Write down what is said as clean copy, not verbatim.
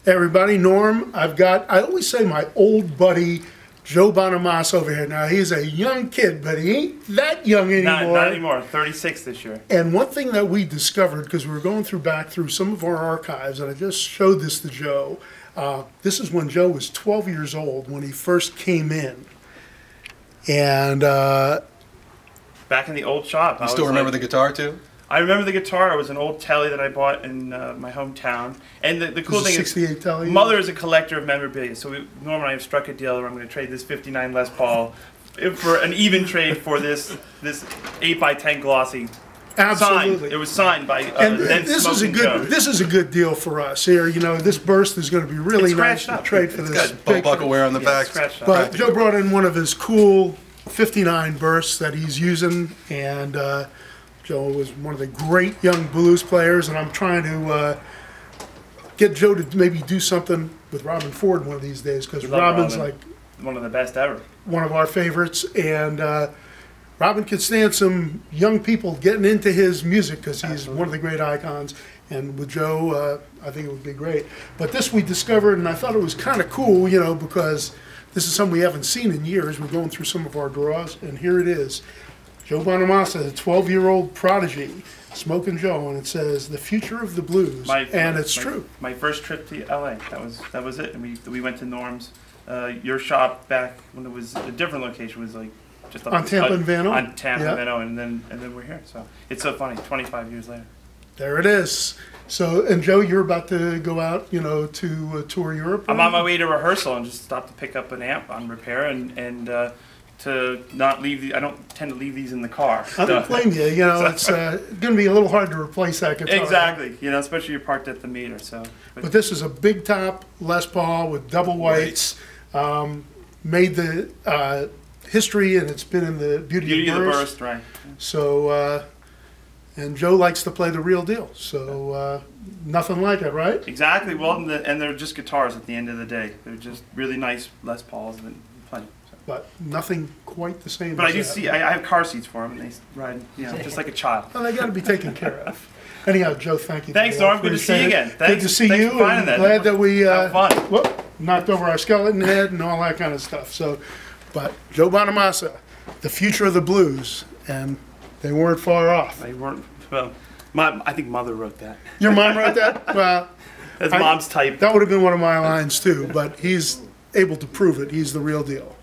Hey everybody, Norm. I always say my old buddy Joe Bonamassa over here. Now he's a young kid, but he ain't that young anymore. Not anymore. 36 this year. And one thing that we discovered, because we were going back through some of our archives, and I just showed this to Joe. This is when Joe was 12 years old when he first came in. And back in the old shop. You still remember the guitar too? I remember the guitar. It was an old Telly that I bought in my hometown. And the cool thing is, 68 Telly? Mother is a collector of memorabilia. So Norm and I have struck a deal where I'm going to trade this 59 Les Paul for an even trade for this 8x10 glossy. Absolutely. Signed. It was signed by this is a good deal for us here. You know, this burst is going to be really nice to trade for this. It's got belt buckle wear on the back. But Joe brought in one of his cool 59 bursts that he's using, and Joe was one of the great young blues players, and I'm trying to get Joe to maybe do something with Robin Ford one of these days, because Robin's like one of the best ever. One of our favorites, and Robin can stand some young people getting into his music because he's one of the great icons. And with Joe, I think it would be great. But this we discovered, and I thought it was kind of cool, you know, because this is something we haven't seen in years. We're going through some of our draws, and here it is. Joe Bonamassa, the 12-year-old prodigy, Smokin' Joe, and it says, "The future of the blues," and it's true. My first trip to LA, that was it. And we went to Norm's, your shop back when it was a different location, was like just on Tampa and Vano. On Tampa and Vano, and then we're here. So it's so funny. 25 years later. There it is. So, and Joe, you're about to go out, you know, to tour Europe. I'm on my way to rehearsal and just stopped to pick up an amp on repair and to not leave. I don't tend to leave these in the car. I don't blame you. You know, it's going to be a little hard to replace that guitar. Exactly. You know, especially you're parked at the meter. So. But this is a big top Les Paul with double whites. Made the history, and it's been in the Beauty of the Burst. Right. So, and Joe likes to play the real deal. So nothing like it, right? Exactly. Well, and they're just guitars at the end of the day. They're just really nice Les Pauls and plenty. But nothing quite the same. But I do see. I have car seats for them, and they ride, you know, just like a child. Well, they got to be taken care of. Anyhow, Joe, thank you. Thanks, Norm. Good to see you again. Good to see you. And glad that we knocked over our skeleton head and all that kind of stuff. So, but Joe Bonamassa, the future of the blues, and they weren't far off. They weren't. Well, I think Mother wrote that. Your mom wrote that? Well, that's Mom's type. That would have been one of my lines too. But he's able to prove it. He's the real deal.